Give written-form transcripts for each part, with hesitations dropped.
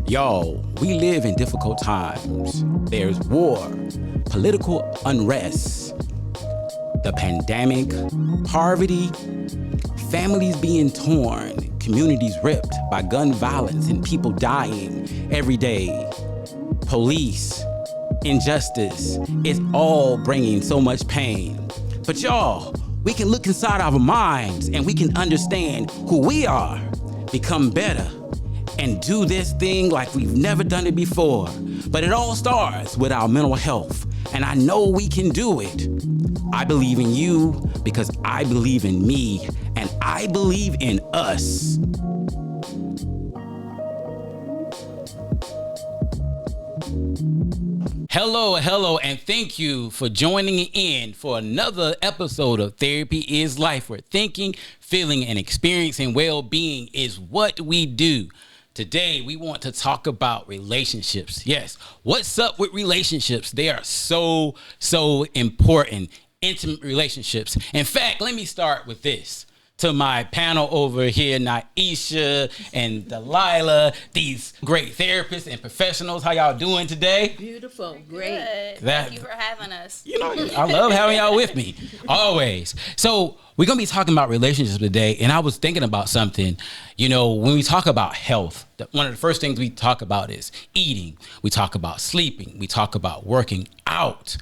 Y'all, we live in difficult times. There's war, political unrest, the pandemic, poverty, families being torn, communities ripped by gun violence and people dying every day. Police, injustice, it's all bringing so much pain. But y'all, we can look inside our minds and we can understand who we are, become better, and do this thing like we've never done it before. But it all starts with our mental health, and I know we can do it. I believe in you because I believe in me, and I believe in us. Hello, and thank you for joining in for another episode of Therapy is Life, where thinking, feeling, and experiencing well-being is what we do. Today, we want to talk about relationships. Yes, what's up with relationships? They are so important. Intimate relationships. In fact, let me start with this. To my panel over here, Niesha and Delilah, these great therapists and professionals. How y'all doing today? Beautiful, great. Thank you for having us. You know, I love having y'all with me, always. So we're going to be talking about relationships today, and I was thinking about something. You know, when we talk about health, one of the first things we talk about is eating. We talk about sleeping. We talk about working out.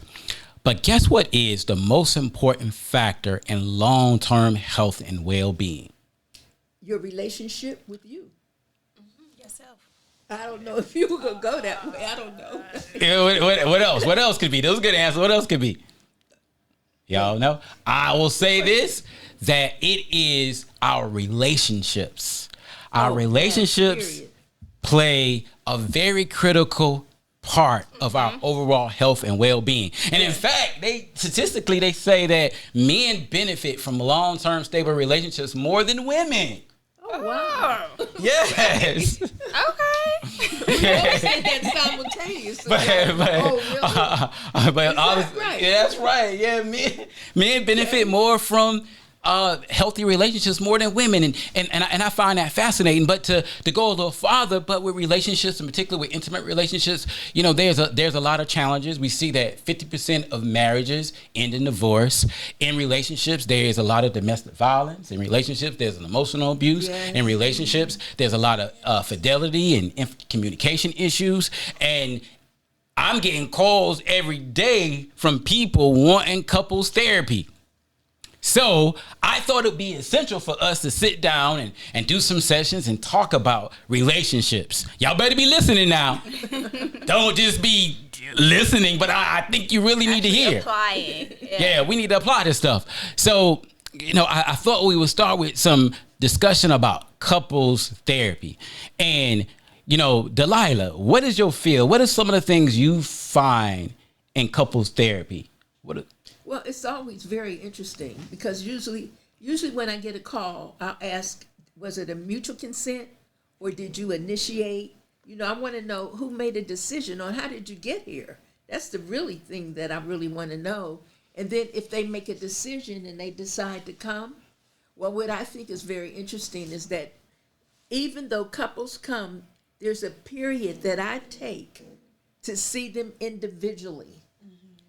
But guess what is the most important factor in long-term health and well-being? Your relationship with you. Yourself. I don't know if you were going to go that way. I don't know. What else? What else could be? Those good answers. What else could be? Y'all know? I will say this, that it is our relationships. Our relationships play a very critical part of our overall health and well-being. And in fact, statistically they say that men benefit from long-term stable relationships more than women. Oh, wow. Yes. Okay. Say that simultaneously. Right? Yeah, that's right. Yeah, men benefit more from healthy relationships more than women, and I find that fascinating. But to go a little farther, but with relationships, in particular with intimate relationships, you know, there's a lot of challenges. We see that 50% of marriages end in divorce. In relationships, there is a lot of domestic violence. In relationships, there's an emotional abuse. Yes. In relationships, there's a lot of fidelity and communication issues. And I'm getting calls every day from people wanting couples therapy. So I thought it would be essential for us to sit down and do some sessions and talk about relationships. Y'all better be listening now. Don't just be listening, but I think you really need to hear. Applying. Yeah, we need to apply this stuff. So, you know, I thought we would start with some discussion about couples therapy. And, you know, Delilah, what is your feel? What are some of the things you find in couples therapy? Well, it's always very interesting because usually when I get a call, I'll ask, was it a mutual consent or did you initiate? You know, I want to know who made a decision on how did you get here? That's the really thing that I really want to know. And then if they make a decision and they decide to come, well, what I think is very interesting is that even though couples come, there's a period that I take to see them individually.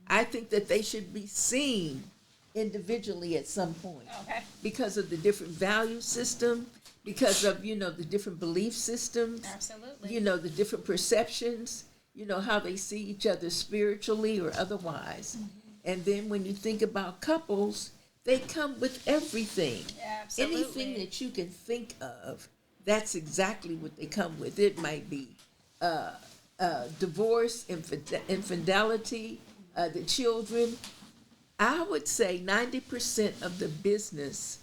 I think that they should be seen individually at some point because of the different value system, because of, you know, the different belief systems, Absolutely. You know, the different perceptions, you know, how they see each other spiritually or otherwise. And then when you think about couples, they come with everything. Absolutely. Anything that you can think of, that's exactly what they come with. It might be divorce, infidelity, the children. I would say 90% of the business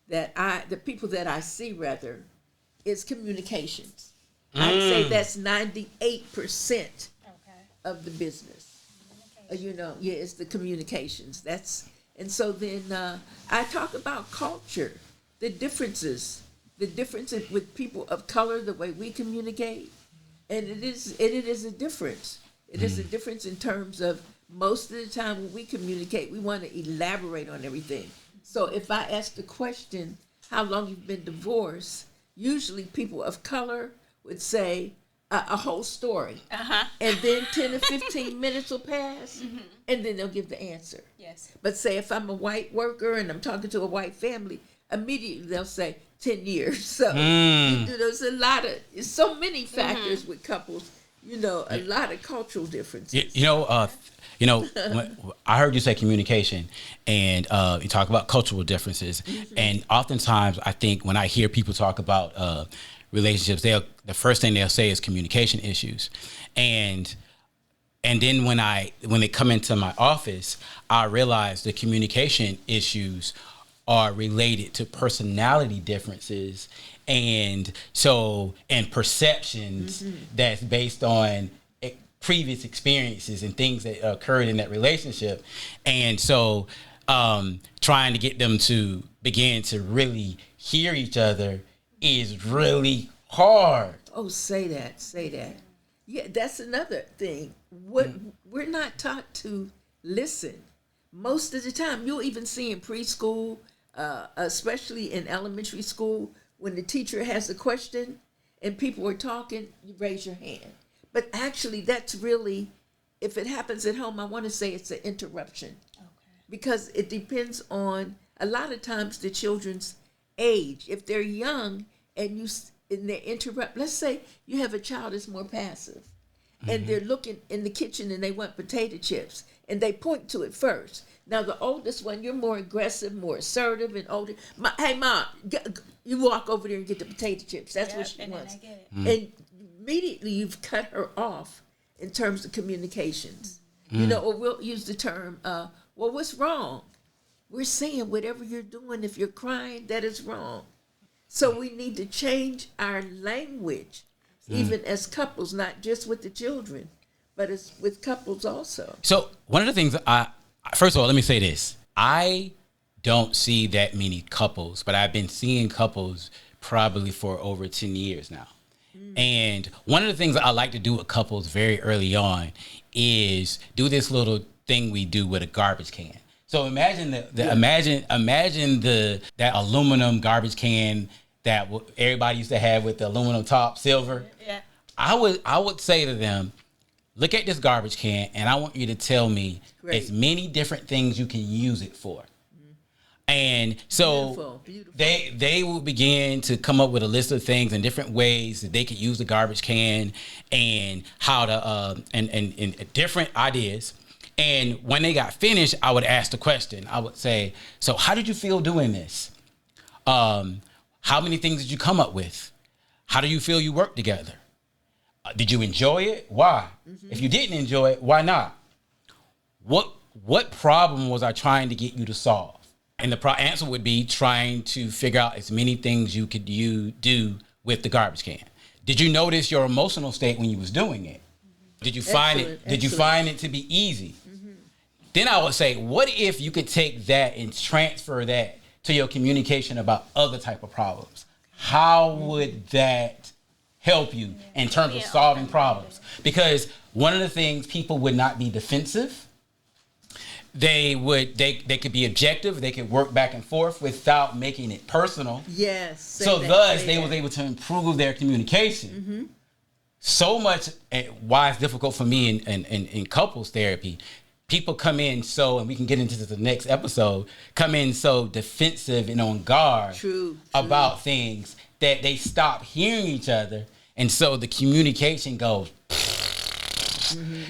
the people that I see rather, is communications. I'd say that's 98% of the business. You know, it's the communications. And so then I talk about culture, the differences with people of color, the way we communicate, and it is a difference. It is a difference in terms of most of the time when we communicate, we want to elaborate on everything. So if I ask the question, how long you've been divorced, usually people of color would say a whole story. And then 10 or 15 minutes will pass, and then they'll give the answer. Yes. But say if I'm a white worker and I'm talking to a white family, immediately they'll say 10 years. So there's it's so many factors with couples, a lot of cultural differences. When I heard you say communication, and you talk about cultural differences, and oftentimes I think when I hear people talk about relationships, the first thing they'll say is communication issues, and then when they come into my office, I realize the communication issues are related to personality differences and perceptions that's based on previous experiences and things that occurred in that relationship. And so trying to get them to begin to really hear each other is really hard. Oh, say that. Yeah, that's another thing. We're not taught to listen. Most of the time, you'll even see in preschool, especially in elementary school, when the teacher has a question and people are talking, you raise your hand. But actually, that's really, if it happens at home, I want to say it's an interruption. Okay. Because it depends on, a lot of times, the children's age. If they're young and they interrupt, let's say you have a child that's more passive, and they're looking in the kitchen and they want potato chips, and they point to it first. Now, the oldest one, you're more aggressive, more assertive, and older. Hey, Mom, you walk over there and get the potato chips. That's what she wants. And immediately you've cut her off in terms of communications. Or we'll use the term, well, what's wrong? We're saying whatever you're doing, if you're crying, that is wrong. So we need to change our language, even as couples, not just with the children, but as with couples also. So one of the things first of all, let me say this. I don't see that many couples, but I've been seeing couples probably for over 10 years now. And one of the things that I like to do with couples very early on is do this little thing we do with a garbage can. So imagine imagine that aluminum garbage can that everybody used to have with the aluminum top, silver. Yeah. I would say to them, look at this garbage can, and I want you to tell me as many different things you can use it for. And so beautiful. They will begin to come up with a list of things and different ways that they could use the garbage can and how to and different ideas. And when they got finished, I would ask the question. I would say, so how did you feel doing this? How many things did you come up with? How do you feel you worked together? Did you enjoy it? Why? If you didn't enjoy it, why not? What problem was I trying to get you to solve? And the answer would be trying to figure out as many things you could do with the garbage can. Did you notice your emotional state when you was doing it? Did you find it to be easy? Then I would say, what if you could take that and transfer that to your communication about other type of problems? How would that help you in terms of solving problems? Because one of the things, people would not be defensive. They could be objective. They could work back and forth without making it personal. Yes. So thus, they was able to improve their communication. So much, why it's difficult for me in couples therapy. People come in and we can get into the next episode, come in so defensive and on guard about things that they stop hearing each other. And so the communication goes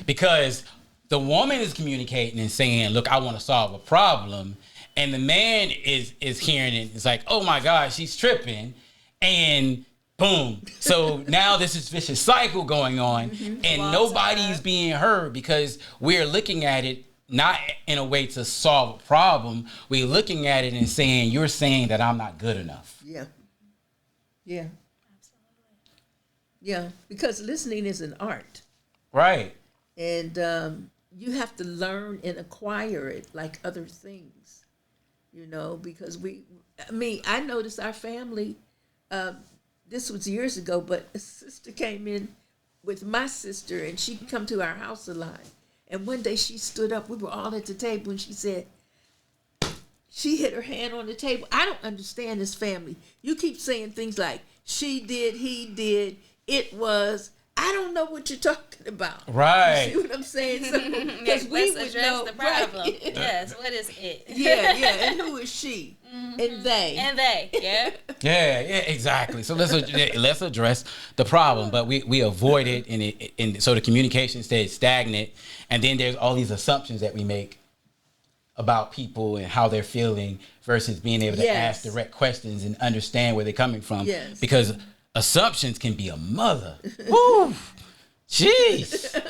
because the woman is communicating and saying, look, I want to solve a problem. And the man is hearing it. It's like, oh my God, she's tripping. And boom. So now this is vicious cycle going on and nobody's being heard because we're looking at it not in a way to solve a problem. We're looking at it and saying, you're saying that I'm not good enough. Yeah. Yeah. Absolutely. Yeah. Because listening is an art. Right. And you have to learn and acquire it like other things, because I noticed our family, this was years ago, but a sister came in with my sister and she'd come to our house a lot. And one day she stood up, we were all at the table and she said, she hit her hand on the table. I don't understand this family. You keep saying things like, she did, he did, it was. I don't know what you're talking about. Right. You see what I'm saying? Because we would address know the problem. Right. Yes, what is it? Yeah. And who is she? And they. And they, yeah. Yeah, exactly. So let's address the problem, but we avoid it, and so the communication stays stagnant, and then there's all these assumptions that we make about people and how they're feeling versus being able to ask direct questions and understand where they're coming from. Yes. Because assumptions can be a mother. Woo! Jeez.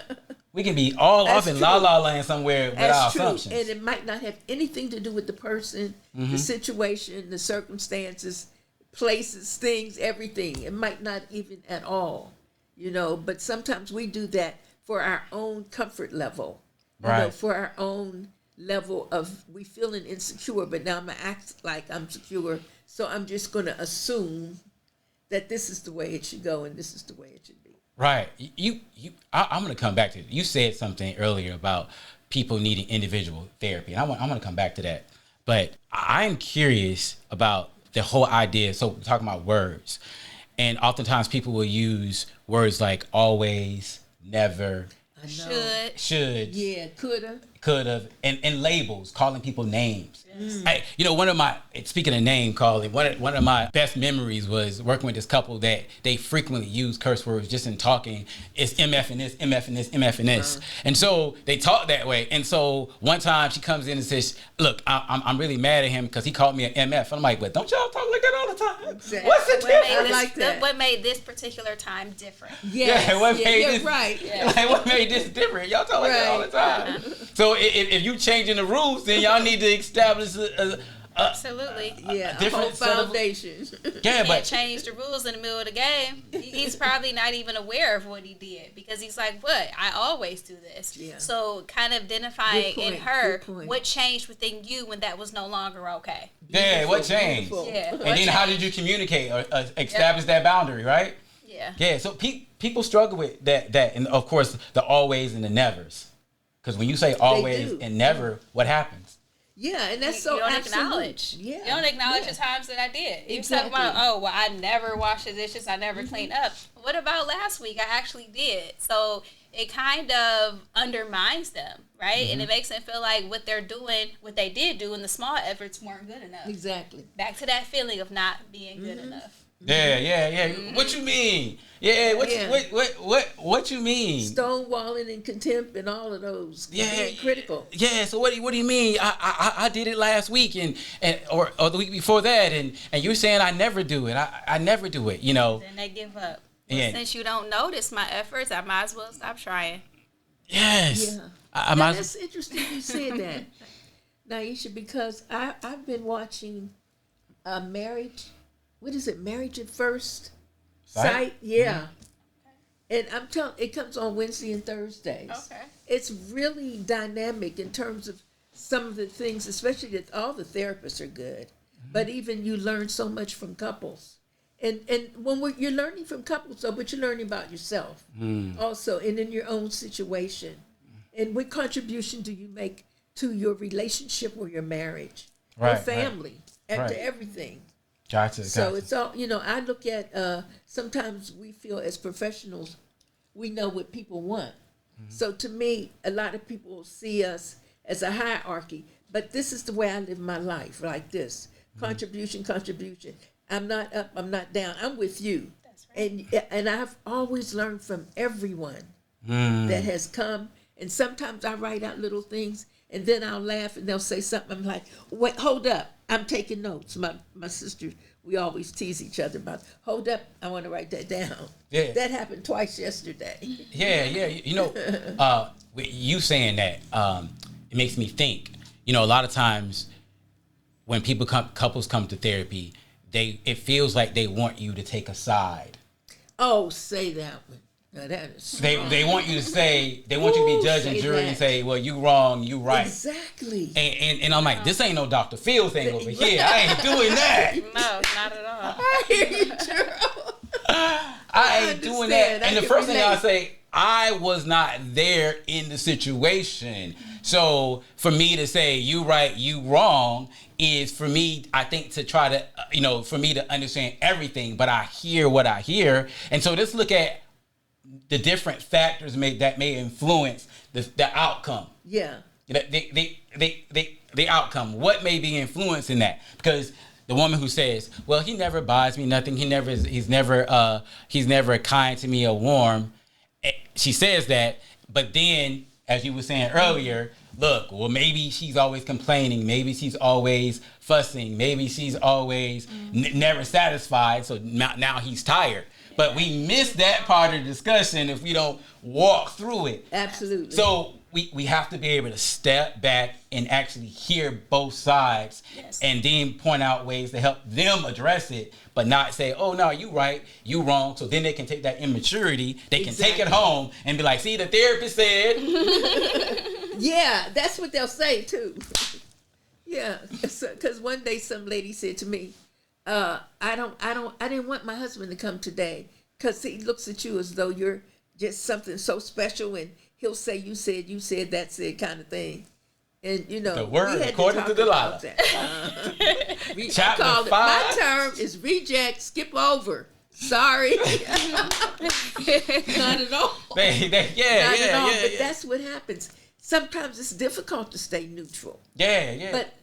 We can be all That's up in true. la la land somewhere with our assumptions. And it might not have anything to do with the person, the situation, the circumstances, places, things, everything. It might not even at all, but sometimes we do that for our own comfort level, Right. for our own level of we feeling insecure, but now I'm going to act like I'm secure, so I'm just going to assume that this is the way it should go and this is the way it should be. Right. I'm going to come back to it. You said something earlier about people needing individual therapy, and I'm going to come back to that. But I'm curious about the whole idea. So we're talking about words, and oftentimes people will use words like always, never, I know. Should. Yeah, coulda. could have, and labels, calling people names. One of my, speaking of name calling, one of my best memories was working with this couple that they frequently use curse words just in talking. It's MF and this, MF and this, MF and this. And so they talk that way. And so one time she comes in and says, look, I'm really mad at him because he called me an MF. I'm like, but don't y'all talk like that all the time? Exactly. What's the difference? I like that. What made this particular time different? Yes. Yeah, what made you're this, right. like, what made this different? Y'all talk like that all the time. So if you changing the rules, then y'all need to establish Absolutely. Yeah, a different whole set of- foundation. yeah, Can't but change the rules in the middle of the game. He's probably not even aware of what he did because he's like, what? I always do this. Yeah. So kind of identifying Good in point, her good point. what changed within you when that was no longer okay. yeah, what changed? Beautiful. Yeah. And then how did you communicate or establish that boundary, right? Yeah. Yeah, so people struggle with that, and of course the always and the nevers. Because when you say always do. and never, what happens? Yeah, and that's You so don't absolute. acknowledge. Yeah. You don't acknowledge yeah. the times that I did. You Exactly. talk about, oh, well, I never wash the dishes. I never clean up. What about last week? I actually did. So it kind of undermines them, right? And it makes them feel like what they're doing, what they did do in the small efforts weren't good enough. Exactly. Back to that feeling of not being good enough. Yeah. What you mean? Yeah, what you mean? Stonewalling and contempt and all of those. Yeah. Being critical. Yeah, so what do you mean? I did it last week and or the week before that, and you're saying I never do it. I never do it, Then they give up. Well, Yeah. since you don't notice my efforts, I might as well stop trying. Yes. Yeah. I Now, might. that's interesting you said that, Niesha, because I've been watching Marriage. What is it? Marriage at First Sight. Yeah. And I'm telling, it comes on Wednesday and Thursdays. Okay. It's really dynamic in terms of some of the things, especially that all the therapists are good, but even you learn so much from couples. And when you're learning from couples, though, but you're learning about yourself also, and in your own situation. And what contribution do you make to your relationship or your marriage or Right, family, and right. to everything? Gotcha. So it's all, I look at, sometimes we feel as professionals, we know what people want. So to me, a lot of people see us as a hierarchy, but this is the way I live my life, like this. Contribution. I'm not up, I'm not down, I'm with you. That's right. And I've always learned from everyone that has come, and sometimes I write out little things, and then I'll laugh and they'll say something. I'm like, wait, hold up. I'm taking notes. My sister, we always tease each other about, hold up, I want to write that down. Yeah. That happened twice yesterday. Yeah. With you saying that, it makes me think, a lot of times when couples come to therapy, it feels like they want you to take a side. Oh, say that one. Now that is They want you to say, they want you to be judge and say jury that. and say, well, you wrong, you right. Exactly. And I'm like, this ain't no Dr. Phil thing over here. I ain't doing that. No, not at all. I hear you, Gerald. I ain't doing that. understand. I And the can first thing I relate. say, I was not there in the situation. So for me to say you right, you wrong is for me, I think, to try to, for me to understand everything, but I hear what I hear. And so let's look at the different factors that may influence the outcome. Yeah. The outcome. What may be influencing that? Because the woman who says, "Well, he never buys me nothing. He's never kind to me or warm." She says that, but then, as you were saying earlier, look, well, maybe she's always complaining. Maybe she's always fussing. Maybe she's always never satisfied. So now he's tired. But we miss that part of the discussion if we don't walk through it. Absolutely. So we have to be able to step back and actually hear both sides, and then point out ways to help them address it, but not say, "Oh no, you right, you wrong." So then they can take that immaturity, they can take it home and be like, "See, the therapist said." Yeah, that's what they'll say too. Yeah, because one day some lady said to me, I didn't want my husband to come today because he looks at you as though you're just something so special, and he'll say, you said, that's it, kind of thing. And the word according to Delilah. Chapter 5. My term is reject, skip over. Sorry. Not at all. Not at all. But that's what happens. Sometimes it's difficult to stay neutral. Yeah. But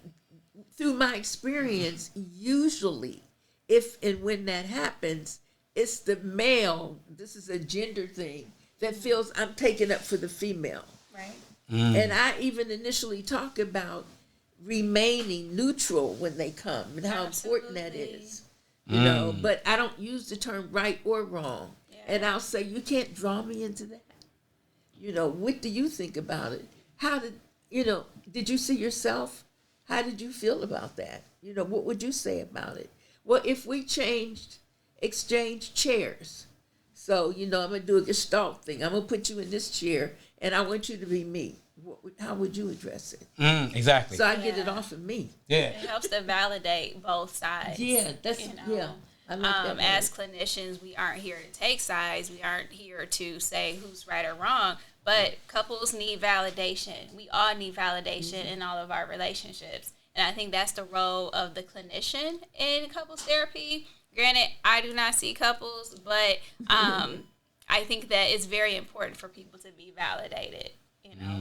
through my experience, usually, if and when that happens, it's the male, this is a gender thing, that feels I'm taking up for the female. Right. And I even initially talk about remaining neutral when they come and how important that is. But I don't use the term right or wrong. Yeah. And I'll say, you can't draw me into that. What do you think about it? Did you see yourself? How did you feel about that? What would you say about it? Well, if we exchanged chairs. So, I'm going to do a Gestalt thing. I'm going to put you in this chair, and I want you to be me. How would you address it? Exactly. So I get it off of me. Yeah. It helps to validate both sides. Yeah, I like that. As clinicians, we aren't here to take sides. We aren't here to say who's right or wrong. But couples need validation. We all need validation in all of our relationships. And I think that's the role of the clinician in couples therapy. Granted, I do not see couples, but I think that it's very important for people to be validated,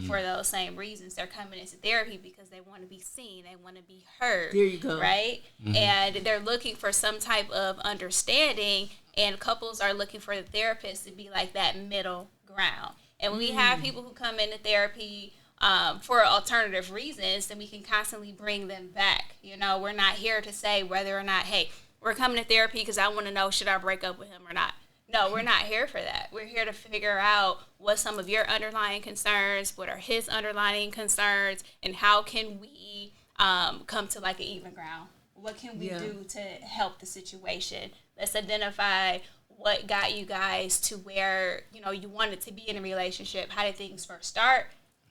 for those same reasons. They're coming into therapy because they want to be seen, they want to be heard. There you go. Right? And they're looking for some type of understanding, and couples are looking for the therapist to be like that middle ground. And when we have people who come into therapy for alternative reasons, then we can constantly bring them back. We're not here to say whether or not, hey, we're coming to therapy because I want to know, should I break up with him or not? No, we're not here for that. We're here to figure out what some of your underlying concerns, what are his underlying concerns, and how can we come to like an even ground? What can we do to help the situation? Let's identify what got you guys to where, you wanted to be in a relationship. How did things first start?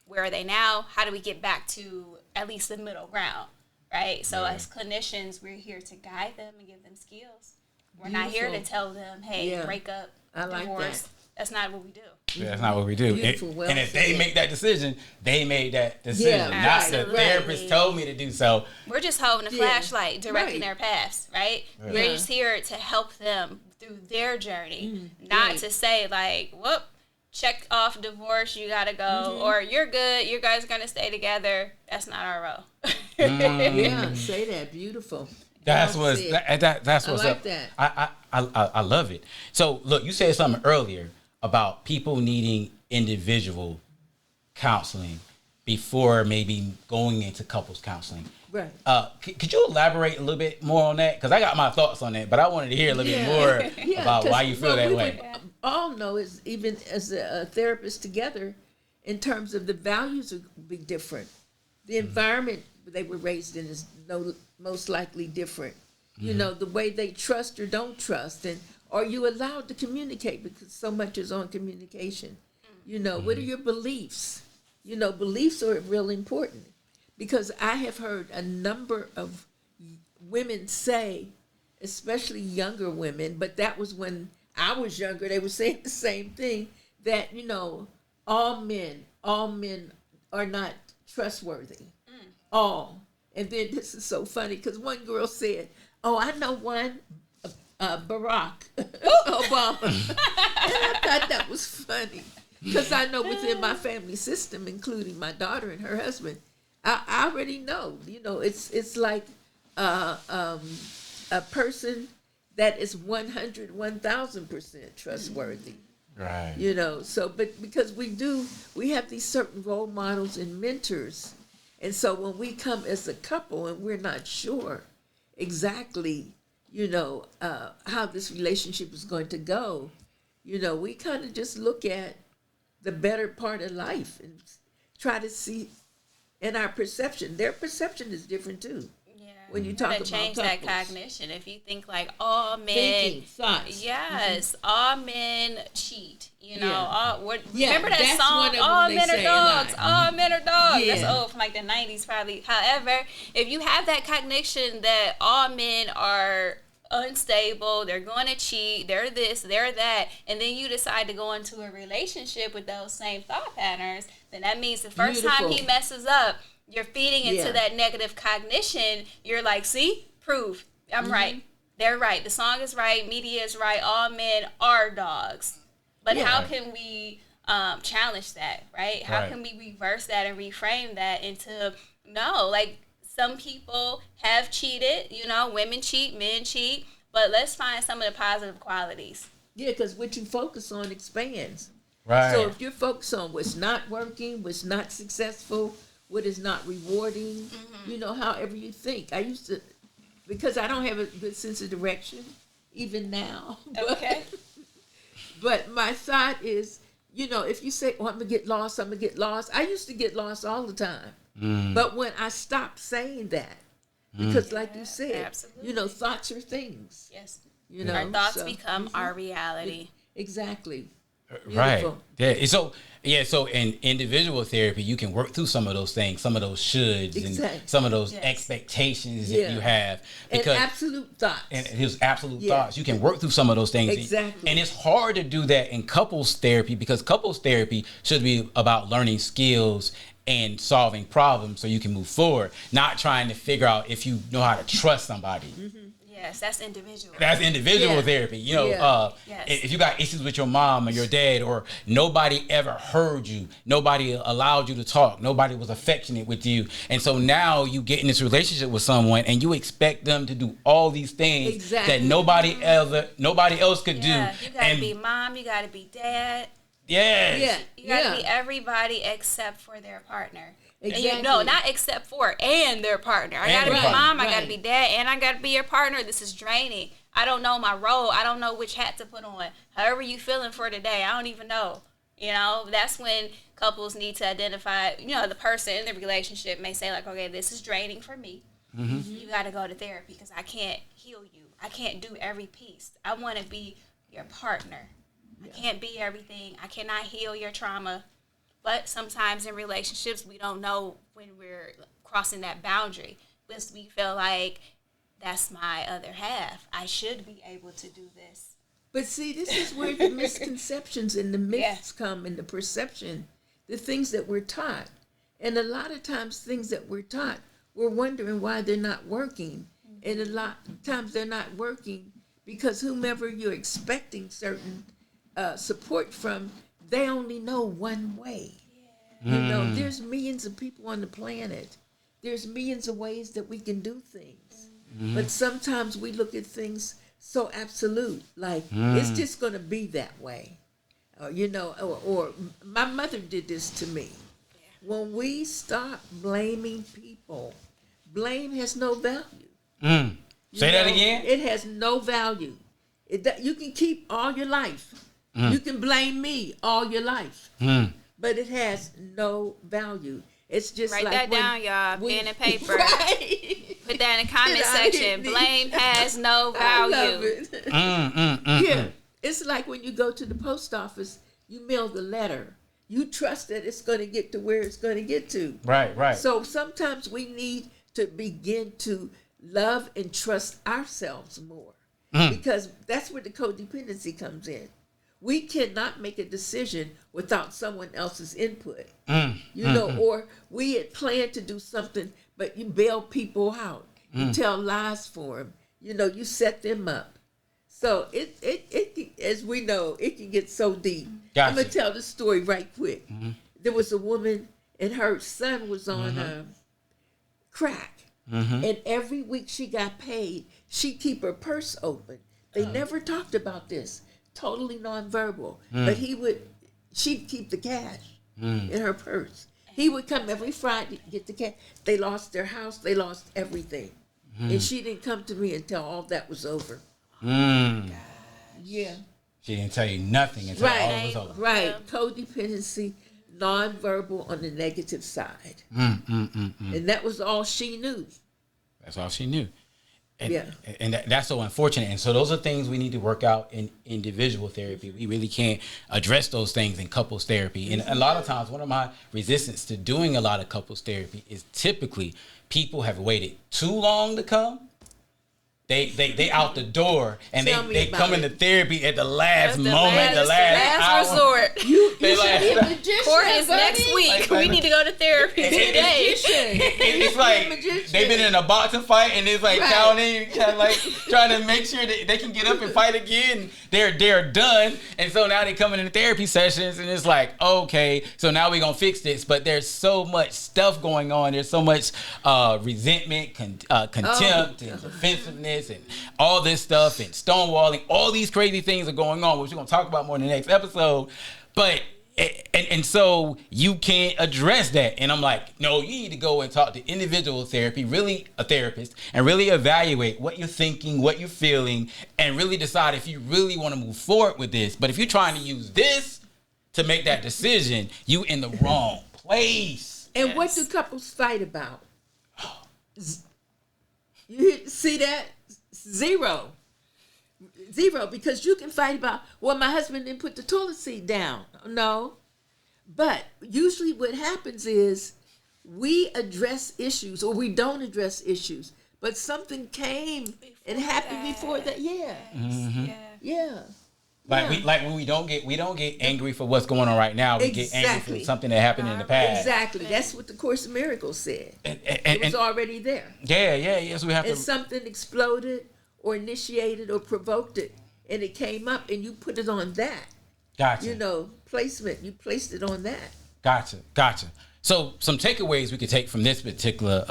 Where are they now? How do we get back to at least the middle ground, right? So as clinicians, we're here to guide them and give them skills. We're not here to tell them, hey, break up, divorce. That's not what we do. Yeah, that's not what we do. And if they make that decision, they made that decision. Yeah, not the therapist told me to do so. We're just holding a flashlight, directing their paths, right? Yeah. We're just here to help them through their journey, not to say like, whoop, check off divorce, you gotta go, or you're good, you guys are gonna stay together. That's not our role. Yeah, say that. Beautiful. That's what's up. That. I love it. So look, you said something earlier about people needing individual counseling before maybe going into couples counseling. Right. Could you elaborate a little bit more on that? Because I got my thoughts on that, but I wanted to hear a little bit more about why you feel that way. All know is, even as a therapist together, in terms of the values will be different. The environment they were raised in is most likely different. The way they trust or don't trust, and are you allowed to communicate, because so much is on communication. What are your beliefs? Beliefs are real important, because I have heard a number of women say, especially younger women, but that was when I was younger, they were saying the same thing, that, all men are not trustworthy. All. And then this is so funny because one girl said, "Oh, I know one, Barack Obama." And I thought that was funny because I know within my family system, including my daughter and her husband, I already know. It's like a person that is 1,000% trustworthy. Right. But because we have these certain role models and mentors. And so when we come as a couple and we're not sure exactly, how this relationship is going to go, we kind of just look at the better part of life and try to see in our perception. Their perception is different too. When you talk about change couples. that cognition. If you think like all men, thinking, thoughts. Yes, all men cheat. Yeah. Remember that That's song? one of them All they men are say a lot. dogs. All men are dogs. Yeah. That's old from like the 90s probably. However, if you have that cognition that all men are unstable, they're going to cheat, they're this, they're that, and then you decide to go into a relationship with those same thought patterns, then that means the first time he messes up, you're feeding into that negative cognition. You're like, see, prove I'm right. They're right. The song is right. Media is right. All men are dogs. But how can we challenge that, right? How can we reverse that and reframe that into, no, like some people have cheated, women cheat, men cheat, but let's find some of the positive qualities. Yeah, because what you focus on expands. Right. So if you're focused on what's not working, what's not successful, what is not rewarding, however you think. I used to, because I don't have a good sense of direction, even now. Okay. But my thought is, if you say, I'm going to get lost, I used to get lost all the time. But when I stopped saying that, because like you said, absolutely. Thoughts are things. Yes. Our thoughts become our reality. Exactly. Beautiful. Right. Yeah. So in individual therapy, you can work through some of those things, some of those shoulds, and some of those expectations that you have. Because, and absolute thoughts. And his absolute thoughts. You can work through some of those things. Exactly. And it's hard to do that in couples therapy because couples therapy should be about learning skills and solving problems so you can move forward, not trying to figure out if you know how to trust somebody. Yes, that's individual. That's individual therapy. If you got issues with your mom or your dad, or nobody ever heard you, nobody allowed you to talk, nobody was affectionate with you, and so now you get in this relationship with someone and you expect them to do all these things that nobody else could do. You gotta be mom, you gotta be dad. Yes. You gotta be everybody except for their partner. Exactly. Not except for and their partner. I gotta be mom, I gotta be dad, and I gotta be your partner. This is draining. I don't know my role. I don't know which hat to put on. However you feeling for today, I don't even know. That's when couples need to identify, the person in the relationship may say like, okay, this is draining for me. You gotta go to therapy because I can't heal you. I can't do every piece. I want to be your partner. I can't be everything. I cannot heal your trauma. But sometimes in relationships, we don't know when we're crossing that boundary. Because we feel like that's my other half. I should be able to do this. But see, this is where the misconceptions and the myths come, and the perception, the things that we're taught. And a lot of times things that we're taught, we're wondering why they're not working. And a lot of times they're not working because whomever you're expecting certain support from, they only know one way. There's millions of people on the planet. There's millions of ways that we can do things. But sometimes we look at things so absolute, like it's just going to be that way. Or my mother did this to me. When we stop blaming people, blame has no value. Say that again? It has no value. You can keep all your life. You can blame me all your life. But it has no value. It's just Write that down, y'all. Pen and paper. Right. Put that in the comment section. Blame has no value. I love it. Yeah. It's like when you go to the post office, you mail the letter. You trust that it's going to get to where it's going to get to. Right. So sometimes we need to begin to love and trust ourselves more. Because that's where the codependency comes in. we cannot make a decision without someone else's input. You know, or we had planned to do something, but you bail people out. You tell lies for them. You know, you set them up. So it as we know, it can get so deep. Gotcha. I'm gonna tell the story right quick. There was a woman, and her son was on crack, and every week she got paid. She'd keep her purse open. They never talked about this. Totally nonverbal, but she'd keep the cash in her purse. He would come every Friday to get the cash. They lost their house. They lost everything, and she didn't come to me until all that was over. Yeah. She didn't tell you nothing until all was over. Right. Yeah. Codependency, nonverbal on the negative side. And that was all she knew. That's all she knew. And that's so unfortunate. And so those are things we need to work out in individual therapy. We really can't address those things in couples therapy. And a lot of times, one of my resistance to doing a lot of couples therapy is typically people have waited too long to come. They out the door, and they come into therapy at the last moment, the last resort. You should be a magician. For his next week, we need to go to therapy today. It's like they've been in a boxing fight, and it's like counting, kind of like trying to make sure that they can get up and fight again. They're done, and so now they come into therapy sessions, and it's like, okay, so now we're gonna fix this. But there's so much stuff going on. There's so much resentment, contempt, and defensiveness. And all this stuff and stonewalling, all these crazy things are going on, which we're going to talk about more in the next episode. But and so you can't address that. And I'm like, no, you need to go and talk to individual therapy, really a therapist, and really evaluate what you're thinking, what you're feeling, and really decide if you really want to move forward with this. But if you're trying to use this to make that decision, you in the wrong place. And what do couples fight about? You see that? Zero, because you can fight about, well, my husband didn't put the toilet seat down. No. But usually what happens is we address issues or we don't address issues. But something came and happened before that. Yeah. Yeah. Like when we don't get angry for what's going on right now. We get angry for something that happened in the past. Exactly. That's what the Course of Miracles said. It was already there. Yeah. So we have and something exploded or initiated or provoked it, and it came up, and you put it on that. Gotcha. You know, placement. You placed it on that. Gotcha. So some takeaways we could take from this particular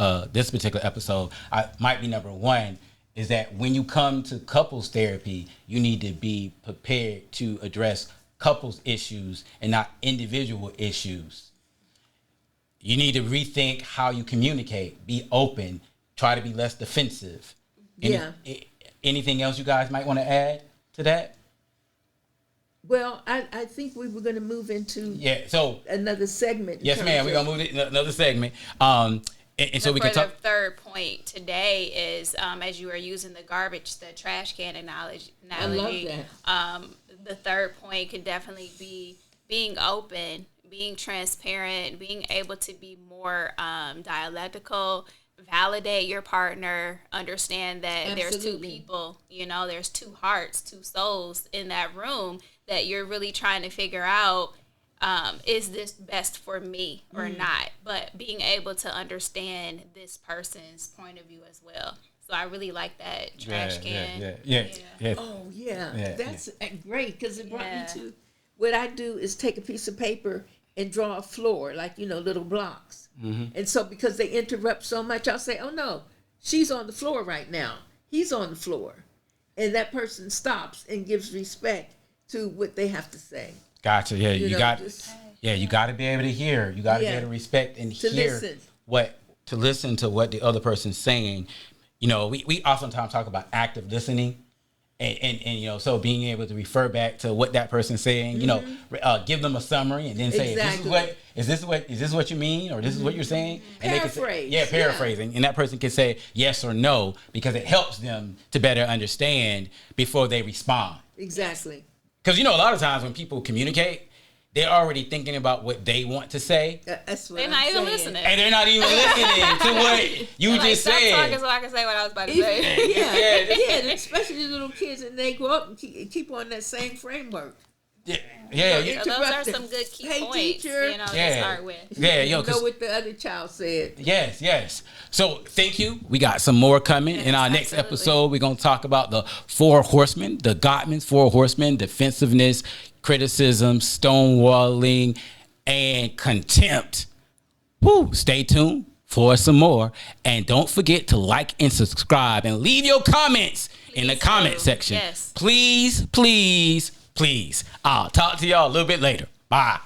episode might be number one. Is that when you come to couples therapy, you need to be prepared to address couples issues and not individual issues. You need to rethink how you communicate, be open, try to be less defensive. Anything else you guys might want to add to that? Well, I think we were going to move into another segment. Yes, ma'am. We're going to move to another segment. And so we can talk. The third point today is, as you were using the trash can analogy. I love that. The third point could definitely be being open, being transparent, being able to be more dialectical, validate your partner, understand that there's two people, there's two hearts, two souls in that room that you're really trying to figure out. Is this best for me or not? But being able to understand this person's point of view as well. So I really like that trash can. Yeah. Oh, yeah. That's great, because it brought me to what I do is take a piece of paper and draw a floor, like, little blocks. And so because they interrupt so much, I'll say, oh, no, she's on the floor right now. He's on the floor. And that person stops and gives respect to what they have to say. Gotcha. Yeah, you got to be able to hear. You got to be able to respect and hear to listen to what the other person's saying. We oftentimes talk about active listening, and so being able to refer back to what that person's saying. Give them a summary and then say, is this what you mean, or this is what you're saying? And paraphrase. They can say, paraphrasing, and that person can say yes or no, because it helps them to better understand before they respond. Exactly. Because, a lot of times when people communicate, they're already thinking about what they want to say. That's what they're not even listening. And they're not even listening to what you just said. Stop talking so I can say what I was about to say. Yeah, especially little kids, and they grow up and keep on that same framework. Yeah, So those are some good key Hey, points, teacher. to start with. Yeah, You know what the other child said. Yes. So thank you. We got some more coming. In our next absolutely. episode, we're going to talk about the 4 horsemen, the Gottman's 4 horsemen: defensiveness, criticism, stonewalling, and contempt. Woo! Stay tuned for some more. And don't forget to like and subscribe and leave your comments in the comment section. Yes. Please. I'll talk to y'all a little bit later. Bye.